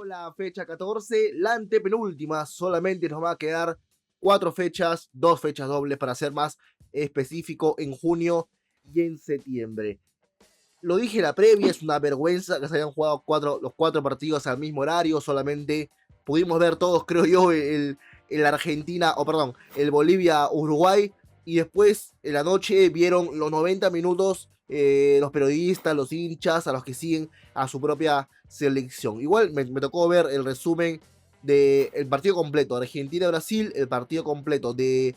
Arrancó la fecha 14, la antepenúltima. Solamente nos va a quedar 4 fechas, 2 fechas dobles para ser más específico, en junio y en septiembre. Lo dije en la previa, es una vergüenza que se hayan jugado los 4 partidos al mismo horario. Solamente pudimos ver todos, creo yo, el Argentina, o perdón, el Bolivia-Uruguay. Y después, en la noche, vieron los 90 minutos los periodistas, los hinchas, a los que siguen a su propia selección. Igual me tocó ver el resumen del partido completo de Argentina-Brasil, el partido completo de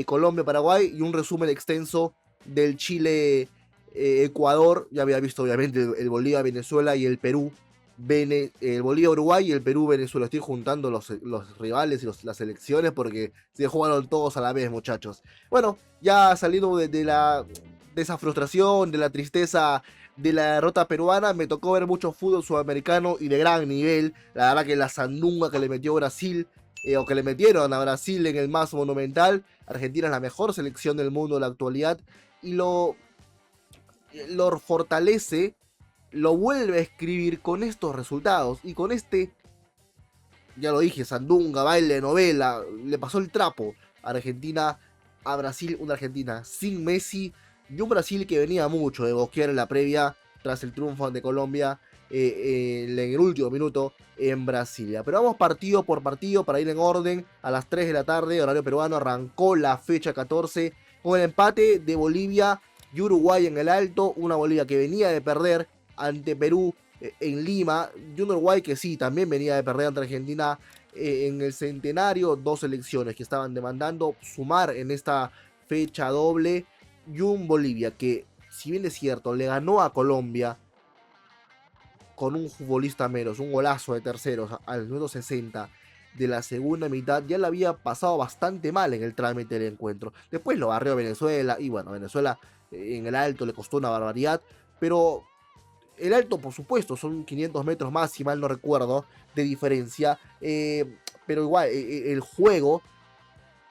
Colombia-Paraguay y un resumen extenso del Chile-Ecuador. Ya había visto obviamente el Bolivia-Venezuela y el Perú. El Bolivia-Uruguay y el Perú-Venezuela. Estoy juntando los rivales y las selecciones porque se jugaron todos a la vez, muchachos. Bueno, ya salido de esa frustración, de la tristeza de la derrota peruana, me tocó ver mucho fútbol sudamericano y de gran nivel. La verdad que la sandunga que le metió Brasil, o que le metieron a Brasil en el más monumental. Argentina es la mejor selección del mundo en la actualidad y lo fortalece, lo vuelve a escribir con estos resultados y con este, ya lo dije, sandunga, baile, novela, le pasó el trapo a Argentina, a Brasil, una Argentina sin Messi y un Brasil que venía mucho de boquear en la previa tras el triunfo ante Colombia en el último minuto en Brasilia. Pero vamos partido por partido para ir en orden. A las 3 de la tarde, horario peruano, arrancó la fecha 14 con el empate de Bolivia y Uruguay en el Alto. Una Bolivia que venía de perder ante Perú en Lima, y un Uruguay que sí, también venía de perder ante Argentina en el Centenario. Dos selecciones que estaban demandando sumar en esta fecha doble, y un Bolivia que, si bien es cierto, le ganó a Colombia con un futbolista menos, un golazo de terceros al minuto 60 de la segunda mitad. Ya la había pasado bastante mal en el trámite del encuentro. Después lo barrió Venezuela, y bueno, Venezuela en el Alto le costó una barbaridad, pero el Alto, por supuesto, son 500 metros más, si mal no recuerdo, de diferencia. Pero igual, el juego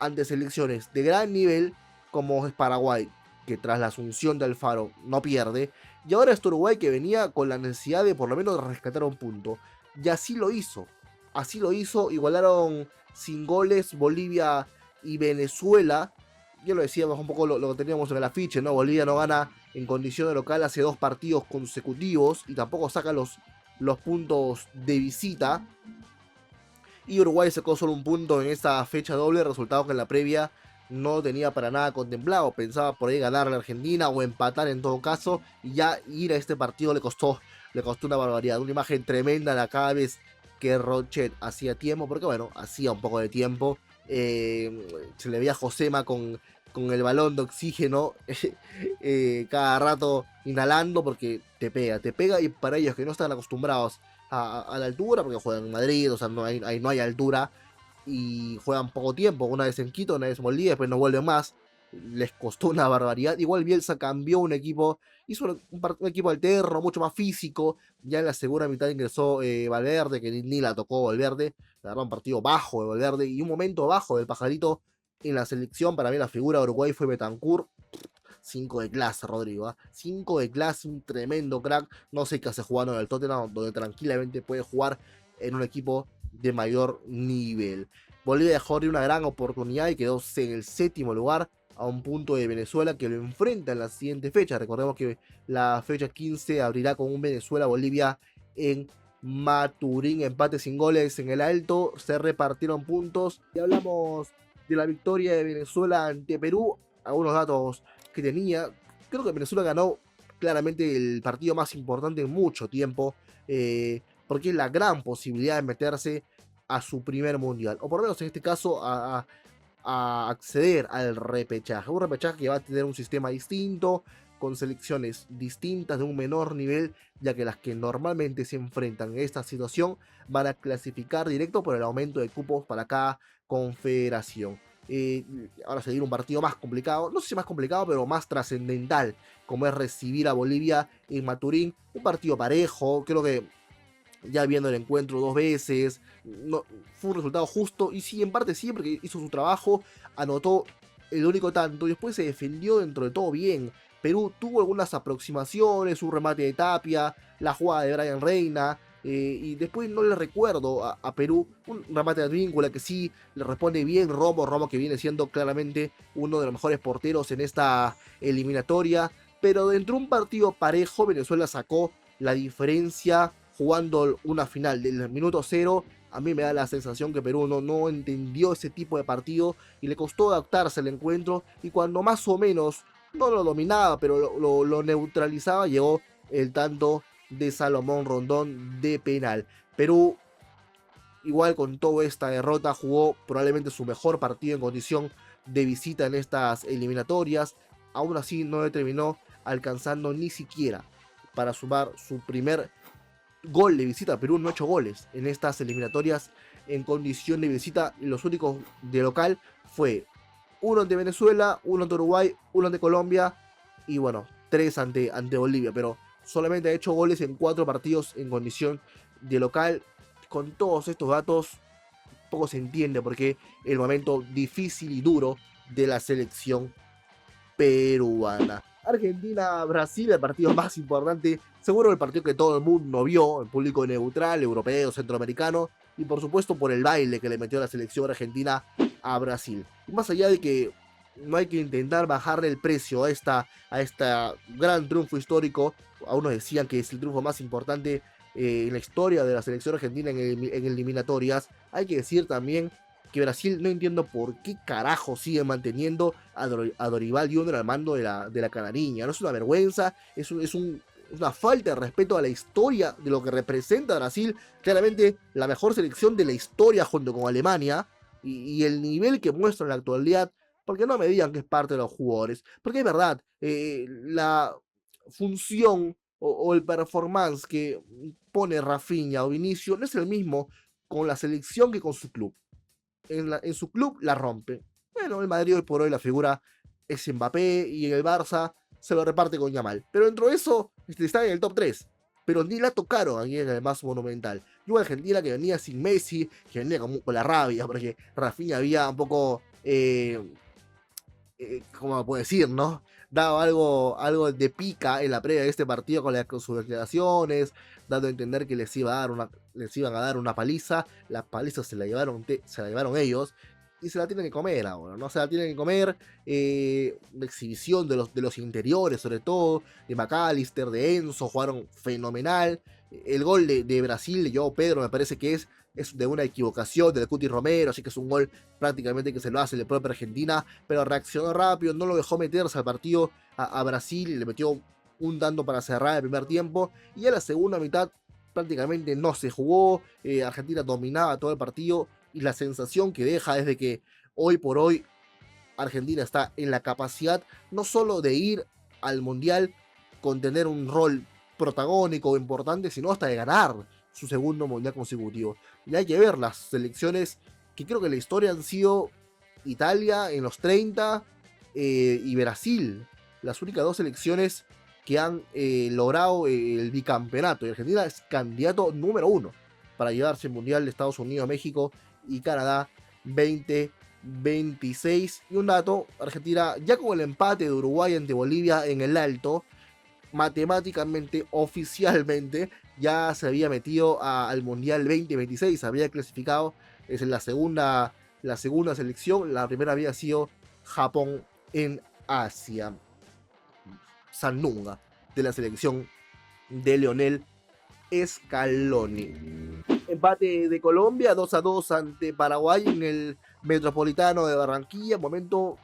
ante selecciones de gran nivel, como es Paraguay, que tras la asunción de Alfaro no pierde, y ahora es Uruguay, que venía con la necesidad de por lo menos rescatar un punto. Y así lo hizo. Así lo hizo. Igualaron sin goles Bolivia y Venezuela. Ya lo decíamos un poco, lo que teníamos en el afiche, ¿no? Bolivia no gana en condición de local hace 2 partidos consecutivos y tampoco saca los puntos de visita. Y Uruguay sacó solo un punto en esta fecha doble, resultado que en la previa no tenía para nada contemplado. Pensaba por ahí ganar a la Argentina o empatar en todo caso, y ya ir a este partido le costó una barbaridad. Una imagen tremenda de cada vez que Rochet hacía tiempo, porque bueno, hacía un poco de tiempo. Se le veía a Josema con el balón de oxígeno cada rato inhalando, porque te pega, y para ellos que no están acostumbrados a la altura, porque juegan en Madrid, o sea, no hay altura, y juegan poco tiempo, una vez en Quito, una vez en Bolivia, después no vuelven más. Les costó una barbaridad. Igual Bielsa cambió un equipo, hizo un equipo alterno, mucho más físico. Ya en la segunda mitad ingresó Valverde, que ni la tocó Valverde. La verdad, un partido bajo de Valverde y un momento bajo del Pajarito en la selección. Para mí la figura de Uruguay fue Betancourt. 5 de clase, Rodrigo. 5 de clase, un tremendo crack. No sé qué hace jugando en el Tottenham, donde tranquilamente puede jugar en un equipo de mayor nivel. Bolivia dejó de una gran oportunidad y quedó en el 7º lugar, a un punto de Venezuela, que lo enfrenta en la siguiente fecha. Recordemos que la fecha 15 abrirá con un Venezuela-Bolivia en Maturín. Empate sin goles en el Alto. Se repartieron puntos. Y hablamos de la victoria de Venezuela ante Perú. Algunos datos que tenía. Creo que Venezuela ganó claramente el partido más importante en mucho tiempo, porque es la gran posibilidad de meterse a su primer mundial, o por lo menos en este caso a acceder al repechaje. Un repechaje que va a tener un sistema distinto, con selecciones distintas de un menor nivel, ya que las que normalmente se enfrentan en esta situación van a clasificar directo por el aumento de cupos para cada confederación. Ahora se viene un partido más complicado, no sé si más complicado, pero más trascendental, como es recibir a Bolivia en Maturín. Un partido parejo, creo que ya viendo el encuentro 2 veces, no, fue un resultado justo, y sí, en parte sí, porque hizo su trabajo, anotó el único tanto y después se defendió dentro de todo bien. Perú tuvo algunas aproximaciones, un remate de Tapia, la jugada de Brian Reina, y después no le recuerdo a Perú un remate de Advíncula que sí le responde bien Romo que viene siendo claramente uno de los mejores porteros en esta eliminatoria, pero dentro de un partido parejo Venezuela sacó la diferencia jugando una final del minuto cero. A mí me da la sensación que Perú no entendió ese tipo de partido y le costó adaptarse al encuentro, y cuando más o menos no lo dominaba, pero lo neutralizaba, llegó el tanto de Salomón Rondón de penal. Perú, igual con toda esta derrota, jugó probablemente su mejor partido en condición de visita en estas eliminatorias. Aún así no le terminó alcanzando ni siquiera para sumar su primer gol de visita. Perú no ha hecho goles en estas eliminatorias en condición de visita. Los únicos de local fue uno ante Venezuela, uno ante Uruguay, uno ante Colombia y bueno, tres ante Bolivia, pero solamente ha hecho goles en 4 partidos en condición de local. Con todos estos datos, poco se entiende por qué el momento difícil y duro de la selección peruana. Argentina-Brasil, el partido más importante, seguro el partido que todo el mundo vio, el público neutral, europeo, centroamericano, y por supuesto por el baile que le metió la selección argentina a Brasil. Y más allá de que no hay que intentar bajarle el precio a esta gran triunfo histórico, a unos decían que es el triunfo más importante en la historia de la selección argentina en eliminatorias, hay que decir también que Brasil no entiendo por qué carajo sigue manteniendo a Dorival Junior al mando de la canariña. No es una vergüenza, una falta de respeto a la historia de lo que representa Brasil. Claramente la mejor selección de la historia junto con Alemania, y el nivel que muestra en la actualidad, porque no me digan que es parte de los jugadores, porque es verdad, la función o el performance que pone Rafinha o Vinicio no es el mismo con la selección que con su club. En su club la rompe. Bueno, el Madrid hoy por hoy la figura es Mbappé, y en el Barça se lo reparte con Yamal. Pero dentro de eso está en el top 3. Pero ni la tocaron aquí en el más monumental. Y una Argentina que venía sin Messi, que venía con la rabia, porque Rafinha había un poco, ¿cómo puedo decir, no? Dado algo de pica en la previa de este partido con sus declaraciones, dando a entender que les iban a dar una paliza. La paliza se la llevaron ellos y se la tienen que comer ahora, ¿no? Se la tienen que comer. La exhibición de los interiores, sobre todo, de McAllister, de Enzo, jugaron fenomenal. El gol de Brasil, de Joao Pedro, me parece que es de una equivocación del Cuti Romero, así que es un gol prácticamente que se lo hace la propia Argentina, pero reaccionó rápido, no lo dejó meterse al partido a Brasil, y le metió un tanto para cerrar el primer tiempo, y a la segunda mitad prácticamente no se jugó. Argentina dominaba todo el partido, y la sensación que deja es de que hoy por hoy Argentina está en la capacidad no solo de ir al Mundial con tener un rol protagónico o importante, sino hasta de ganar su segundo Mundial consecutivo. Y hay que ver las selecciones que creo que en la historia han sido Italia en los 30, y Brasil, las únicas dos selecciones que han logrado el bicampeonato. Y Argentina es candidato número 1 para llevarse el Mundial de Estados Unidos, México y Canadá 2026. Y un dato, Argentina ya con el empate de Uruguay ante Bolivia en el Alto, matemáticamente, oficialmente, ya se había metido al Mundial 2026, había clasificado. Es la segunda selección. La primera había sido Japón en Asia. Sandunga de la selección de Leonel Scaloni. Empate de Colombia 2-2 ante Paraguay en el Metropolitano de Barranquilla. Momento,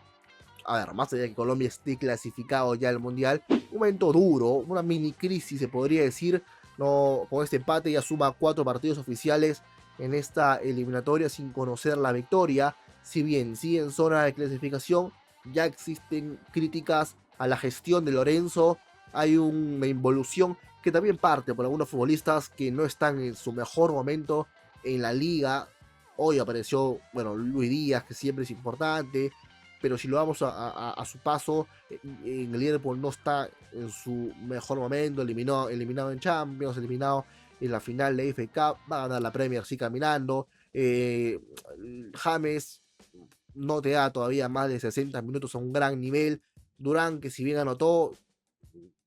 a ver, más allá de que Colombia esté clasificado ya al Mundial, un momento duro, una mini crisis se podría decir. No, con este empate ya suma 4 partidos oficiales en esta eliminatoria sin conocer la victoria. Si bien sigue en zona de clasificación, ya existen críticas a la gestión de Lorenzo. Hay una involución que también parte por algunos futbolistas que no están en su mejor momento en la liga. Hoy apareció, bueno, Luis Díaz, que siempre es importante, pero si lo vamos a su paso, en el Liverpool no está en su mejor momento, eliminado en Champions, eliminado en la final de FA Cup, va a ganar la Premier sí caminando. James no te da todavía más de 60 minutos a un gran nivel. Durán, que si bien anotó,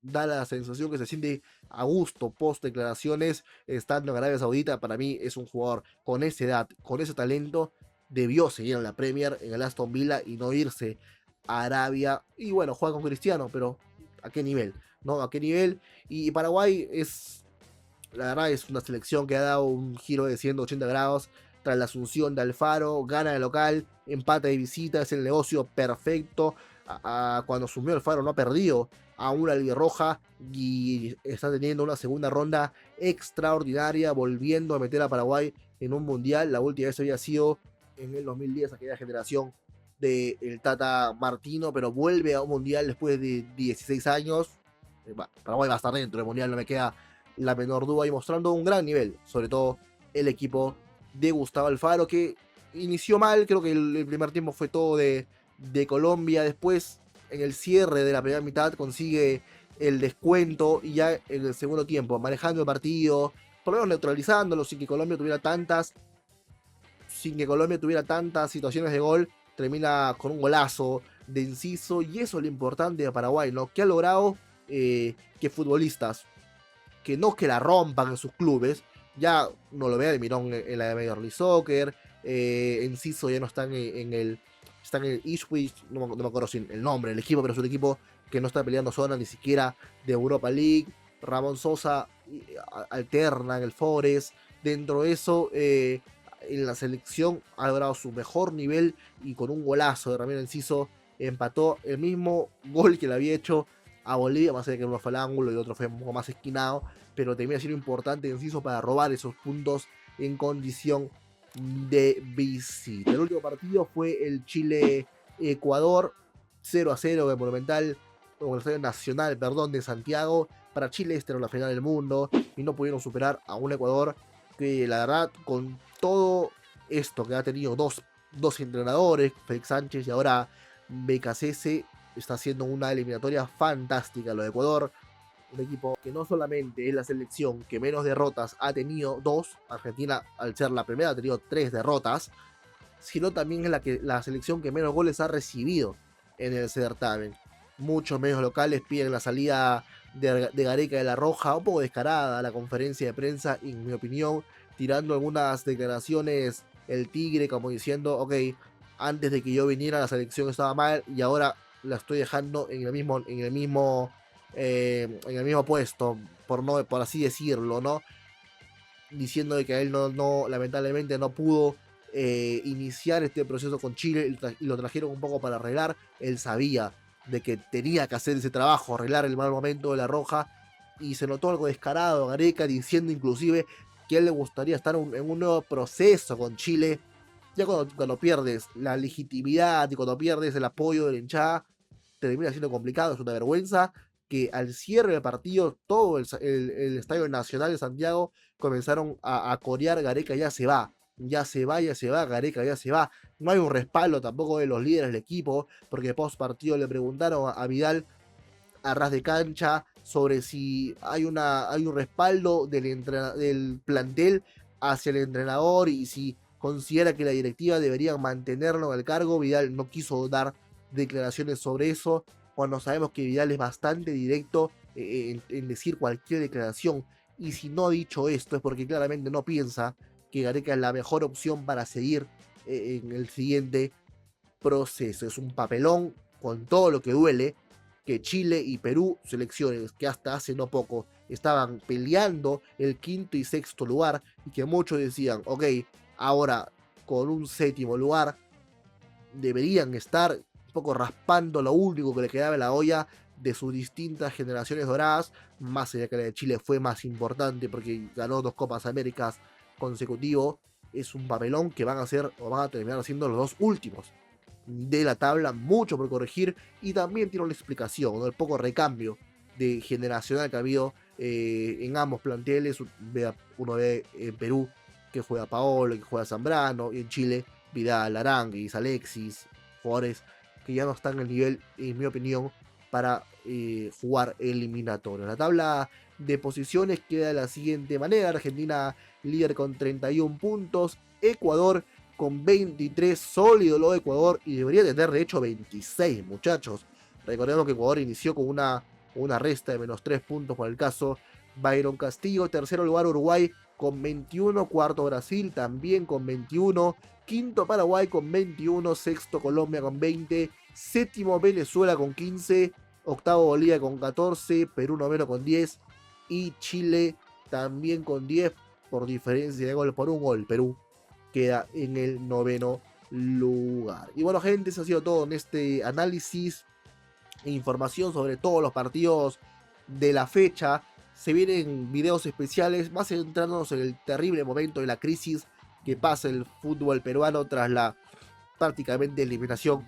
da la sensación que se siente a gusto post declaraciones estando en Arabia Saudita. Para mí es un jugador con esa edad, con ese talento, debió seguir en la Premier, en el Aston Villa y no irse a Arabia. Y bueno, juega con Cristiano, pero ¿a qué nivel? ¿No? ¿A qué nivel? Y Paraguay es, la verdad, es una selección que ha dado un giro de 180 grados tras la asunción de Alfaro, gana de local, empata de visita, es el negocio perfecto. Cuando asumió Alfaro no ha perdido a una albirroja y está teniendo una segunda ronda extraordinaria, volviendo a meter a Paraguay en un mundial. La última vez había sido en el 2010, aquella generación del Tata Martino, pero vuelve a un mundial después de 16 años. Paraguay va a estar dentro del mundial, no me queda la menor duda, y mostrando un gran nivel, sobre todo el equipo de Gustavo Alfaro, que inició mal. Creo que el primer tiempo fue todo de Colombia. Después, en el cierre de la primera mitad, consigue el descuento, y ya en el segundo tiempo, manejando el partido, por lo menos neutralizándolo, sin que Colombia tuviera tantas situaciones de gol, termina con un golazo de Enciso. Y eso es lo importante de Paraguay, ¿no? Que ha logrado que futbolistas que no que la rompan en sus clubes, ya no lo vea de Mirón en la Major League Soccer, Enciso ya no están están en el Ipswich, no me acuerdo sin el nombre del equipo, pero es un equipo que no está peleando zona ni siquiera de Europa League. Ramón Sosa alterna en el Forest. Dentro de eso, en la selección ha logrado su mejor nivel, y con un golazo de Ramiro Enciso empató el mismo gol que le había hecho a Bolivia, más allá de que uno fue al ángulo y el otro fue un poco más esquinado, pero termina siendo importante Enciso para robar esos puntos en condición de visita. El último partido fue el Chile-Ecuador, 0-0 en el Monumental, o el Estadio Nacional, perdón, de Santiago. Para Chile esta era la final del mundo y no pudieron superar a un Ecuador que, la verdad, con todo esto que ha tenido dos entrenadores, Félix Sánchez y ahora BKCS, está haciendo una eliminatoria fantástica lo de Ecuador. Un equipo que no solamente es la selección que menos derrotas ha tenido, dos, Argentina al ser la primera ha tenido 3 derrotas, sino también es la selección que menos goles ha recibido en el certamen. Muchos medios locales piden la salida de Gareca de la Roja, un poco descarada la conferencia de prensa, en mi opinión, tirando algunas declaraciones el Tigre como diciendo, ok, antes de que yo viniera la selección estaba mal y ahora la estoy dejando en el mismo puesto, por así decirlo, ¿no? Diciendo de que él lamentablemente no pudo iniciar este proceso con Chile y lo trajeron un poco para arreglar. Él sabía de que tenía que hacer ese trabajo, arreglar el mal momento de la Roja, y se notó algo descarado Gareca diciendo inclusive que a él le gustaría estar en un nuevo proceso con Chile. Ya cuando pierdes la legitimidad y cuando pierdes el apoyo de la hinchada, termina siendo complicado. Es una vergüenza que al cierre del partido todo el Estadio Nacional de Santiago comenzaron a corear Gareca ya se va, ya se va, ya se va, Gareca ya se va. No hay un respaldo tampoco de los líderes del equipo, porque post partido le preguntaron a Vidal a ras de cancha sobre si hay un respaldo del plantel hacia el entrenador y si considera que la directiva debería mantenerlo en el cargo. Vidal no quiso dar declaraciones sobre eso, cuando sabemos que Vidal es bastante directo en decir cualquier declaración, y si no ha dicho esto es porque claramente no piensa que Gareca es la mejor opción para seguir en el siguiente proceso. Es un papelón con todo lo que duele que Chile y Perú, selecciones que hasta hace no poco estaban peleando el quinto y sexto lugar, y que muchos decían, ok, ahora con un séptimo lugar deberían estar un poco raspando lo único que le quedaba en la olla de sus distintas generaciones doradas, más allá que la de Chile fue más importante porque ganó 2 Copas Américas consecutivos. Es un papelón que van a hacer o van a terminar siendo los 2 últimos de la tabla, mucho por corregir, y también tiene una explicación, ¿no? El poco recambio de generacional que ha habido en ambos planteles. Uno ve en Perú que juega Paolo, que juega Zambrano, y en Chile Vidal, Aranguis, Alexis, jugadores que ya no están en el nivel, en mi opinión, para jugar eliminatorio. La tabla de posiciones queda de la siguiente manera: Argentina líder con 31 puntos, Ecuador con 23, sólido lo de Ecuador, y debería tener de hecho 26, muchachos. Recordemos que Ecuador inició con una una resta de -3 puntos por el caso Byron Castillo. Tercero lugar Uruguay con 21, cuarto Brasil también con 21, quinto Paraguay con 21, sexto Colombia con 20, séptimo Venezuela con 15, octavo Bolivia con 14, Perú noveno con 10 y Chile también con 10 por diferencia de gol, por un gol. Perú queda en el noveno lugar. Y bueno, gente, eso ha sido todo en este análisis e información sobre todos los partidos de la fecha. Se vienen videos especiales, más centrándonos en el terrible momento de la crisis que pasa el fútbol peruano tras la prácticamente eliminación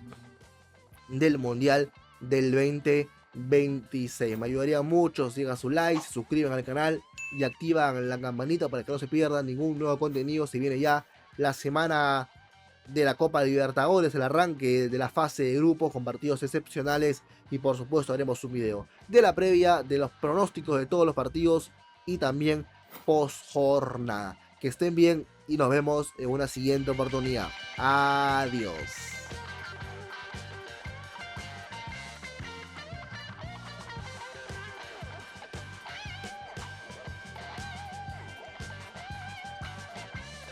del Mundial del 2026. Me ayudaría mucho si dejan su like, se suscriban al canal y activan la campanita para que no se pierdan ningún nuevo contenido. Se viene ya la semana de la Copa Libertadores, el arranque de la fase de grupos con partidos excepcionales y por supuesto haremos un video de la previa, de los pronósticos de todos los partidos y también post jornada. Que estén bien y nos vemos en una siguiente oportunidad. Adiós.